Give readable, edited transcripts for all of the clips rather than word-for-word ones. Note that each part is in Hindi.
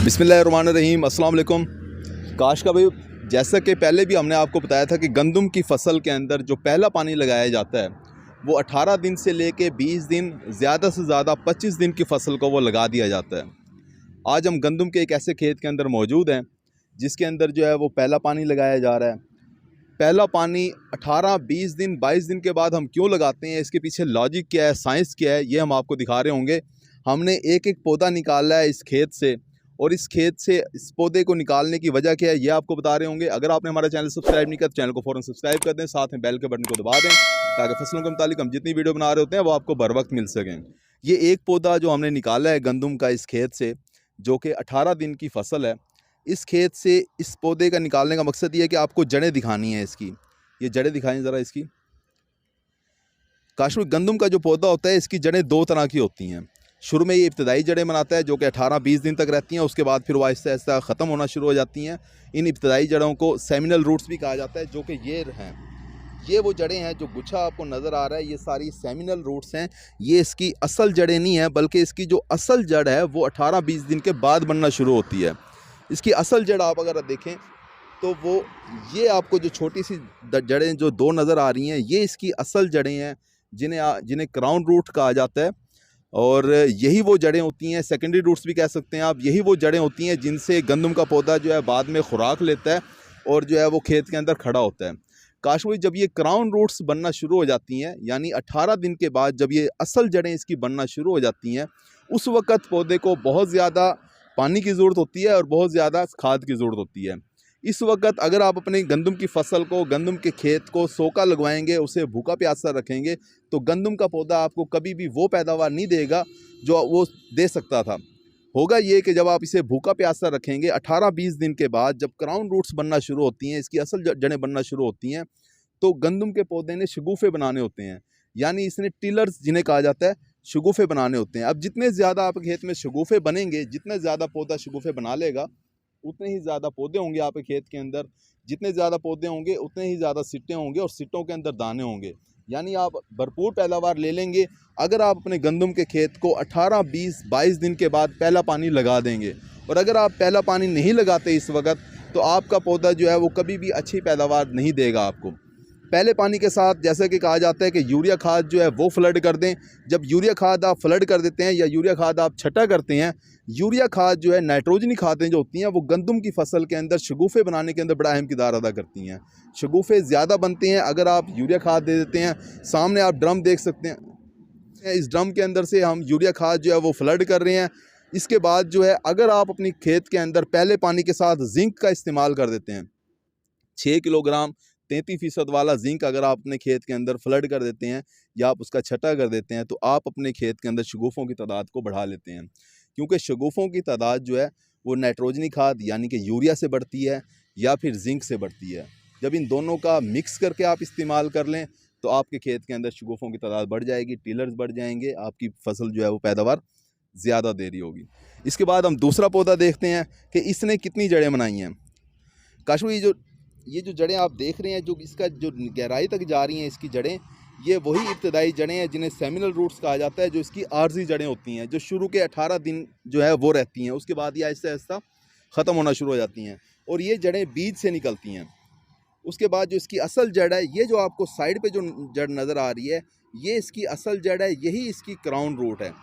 बिस्मिल्लाहिर्रहमानिर्रहीम, अस्सलाम वालेकुम। काश का भाई, जैसा कि पहले भी हमने आपको बताया था कि गंदम की फ़सल के अंदर जो पहला पानी लगाया जाता है वो 18 दिन से लेके 20 दिन, ज़्यादा से ज़्यादा 25 दिन की फ़सल को वो लगा दिया जाता है। आज हम गंदम के एक ऐसे खेत के अंदर मौजूद हैं जिसके अंदर जो है वो पहला पानी लगाया जा रहा है। पहला पानी 18, 20 दिन, 22 दिन के बाद हम क्यों लगाते हैं, इसके पीछे लॉजिक क्या है, साइंस क्या है, ये हम आपको दिखा रहे होंगे। हमने एक एक पौधा निकाला है इस खेत से, और इस खेत से इस पौधे को निकालने की वजह क्या है ये आपको बता रहे होंगे। अगर आपने हमारा चैनल सब्सक्राइब नहीं किया तो चैनल को फ़ौरन सब्सक्राइब कर दें, साथ में बेल के बटन को दबा दें ताकि फसलों के मुतालिक हम जितनी वीडियो बना रहे होते हैं वो आपको बर वक्त मिल सकें। ये एक पौधा जो हमने निकाला है गंदम का इस खेत से, जो कि 18 दिन की फसल है, इस खेत से इस पौधे का निकालने का मकसद ये है कि आपको जड़ें दिखानी है इसकी। ये जड़ें दिखाएं ज़रा इसकी। काश्मीर गंदम का जो पौधा होता है इसकी जड़ें दो तरह की होती हैं। शुरू में ये इब्तदाई जड़ें बनाता है जो कि 18-20 दिन तक रहती हैं, उसके बाद फिर वो आहिस्ता आहिस्ता ख़त्म होना शुरू हो जाती हैं। इन इब्तदाई जड़ों को सेमिनल रूट्स भी कहा जाता है, जो कि ये हैं। ये वो जड़ें हैं जो गुच्छा आपको नज़र आ रहा है, ये सारी सेमिनल रूट्स हैं। ये इसकी असल जड़ें नहीं हैं, बल्कि इसकी जो असल जड़ है वो 18-20 दिन के बाद बनना शुरू होती है। इसकी असल जड़ आप अगर देखें तो वो ये आपको जो छोटी सी जड़ें जो दो नज़र आ रही हैं, ये इसकी असल जड़ें हैं जिन्हें क्राउन रूट कहा जाता है। और यही वो जड़ें होती हैं, सेकेंडरी रूट्स भी कह सकते हैं आप। यही वो जड़ें होती हैं जिनसे गंदम का पौधा जो है बाद में खुराक लेता है और जो है वो खेत के अंदर खड़ा होता है। काशवी जब ये क्राउन रूट्स बनना शुरू हो जाती हैं, यानी 18 दिन के बाद जब ये असल जड़ें इसकी बनना शुरू हो जाती हैं, उस वक़्त पौधे को बहुत ज़्यादा पानी की ज़रूरत होती है और बहुत ज़्यादा खाद की ज़रूरत होती है। इस वक्त अगर आप अपनी गंदम की फसल को, गंदम के खेत को सोका लगवाएंगे, उसे भूखा प्यासा रखेंगे, तो गंदम का पौधा आपको कभी भी वो पैदावार नहीं देगा जो वो दे सकता था। होगा ये कि जब आप इसे भूखा प्यासा रखेंगे, 18-20 दिन के बाद जब क्राउन रूट्स बनना शुरू होती हैं, इसकी असल जड़ें बनना शुरू होती हैं, तो गंदम के पौधे ने शगुफ़े बनाने होते हैं। यानी इसने टिलर्स जिन्हें कहा जाता है, शगुफ़े बनाने होते हैं। अब जितने ज़्यादा आप खेत में शगुफ़े बनेंगे, जितने ज़्यादा पौधा शगुफ़े बना लेगा, उतने ही ज़्यादा पौधे होंगे आपके खेत के अंदर। जितने ज़्यादा पौधे होंगे उतने ही ज़्यादा सिट्टे होंगे और सिट्टों के अंदर दाने होंगे। यानी आप भरपूर पैदावार ले लेंगे अगर आप अपने गंदम के खेत को 18, 20, 22 दिन के बाद पहला पानी लगा देंगे। और अगर आप पहला पानी नहीं लगाते इस वक्त, तो आपका पौधा जो है वो कभी भी अच्छी पैदावार नहीं देगा आपको। पहले पानी के साथ जैसा कि कहा जाता है कि यूरिया खाद जो है वो फ्लड कर दें। जब यूरिया खाद आप फ्लड कर देते हैं या यूरिया खाद आप छटा करते हैं, यूरिया खाद जो है, नाइट्रोजनी खादें जो होती हैं वो गंदम की फसल के अंदर शगुफ़े बनाने के अंदर बड़ा अहम किरदार अदा करती हैं। शगुफ़े ज़्यादा बनते हैं अगर आप यूरिया खाद दे देते हैं। सामने आप ड्रम देख सकते हैं, इस ड्रम के अंदर से हम यूरिया खाद जो है वो फ्लड कर रहे हैं। इसके बाद जो है अगर आप अपनी खेत के अंदर पहले पानी के साथ जिंक का इस्तेमाल कर देते हैं, 6 किलोग्राम 33% वाला जिंक अगर आप अपने खेत के अंदर फ्लड कर देते हैं या आप उसका छटा कर देते हैं, तो आप अपने खेत के अंदर शगुफ़ों की तादाद को बढ़ा लेते हैं। क्योंकि शगुफ़ों की तादाद जो है वो नाइट्रोजनी खाद यानी कि यूरिया से बढ़ती है या फिर जिंक से बढ़ती है। जब इन दोनों का मिक्स करके आप इस्तेमाल कर लें तो आपके खेत के अंदर शगुफ़ों की तादाद बढ़ जाएगी, टिलर्स बढ़ जाएंगे, आपकी फसल जो है वो पैदावार ज़्यादा दे रही होगी। इसके बाद हम दूसरा पौधा देखते हैं कि इसने कितनी जड़ें बनाई हैं। काशवी ये जो जड़ें आप देख रहे हैं, जो इसका जो गहराई तक जा रही हैं इसकी जड़ें, ये वही इब्तदाई जड़ें हैं जिन्हें सेमिनल रूट्स कहा जाता है, जो इसकी आर्जी जड़ें होती हैं, जो शुरू के 18 दिन जो है वो रहती हैं, उसके बाद ये आहिस्ता आहिस्ता ख़त्म होना शुरू हो जाती हैं और ये जड़ें बीज से निकलती हैं। उसके बाद जो इसकी असल जड़ है, ये जो आपको साइड पे जो जड़ नज़र आ रही है, ये इसकी असल जड़ है, यही इसकी क्राउन रूट है।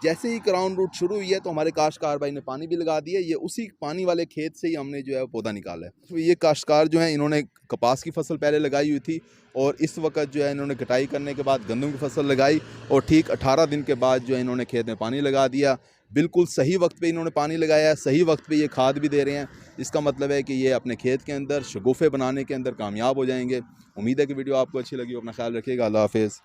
जैसे ही क्राउन रूट शुरू हुई है तो हमारे काश्तकार भाई ने पानी भी लगा दिया। ये उसी पानी वाले खेत से ही हमने जो है पौधा निकाला है। तो ये काश्तकार जो हैं, इन्होंने कपास की फसल पहले लगाई हुई थी और इस वक्त जो है इन्होंने कटाई करने के बाद गंदम की फसल लगाई और ठीक 18 दिन के बाद जो है इन्होंने खेत में पानी लगा दिया। बिल्कुल सही वक्त पे इन्होंने पानी लगाया है, सही वक्त पे ये खाद भी दे रहे हैं। इसका मतलब है कि ये अपने खेत के अंदर शगुफ़े बनाने के अंदर कामयाब हो जाएंगे। उम्मीद है कि वीडियो आपको अच्छी लगी हो। अपना ख्याल रखिएगा। अल्लाह हाफ़िज़।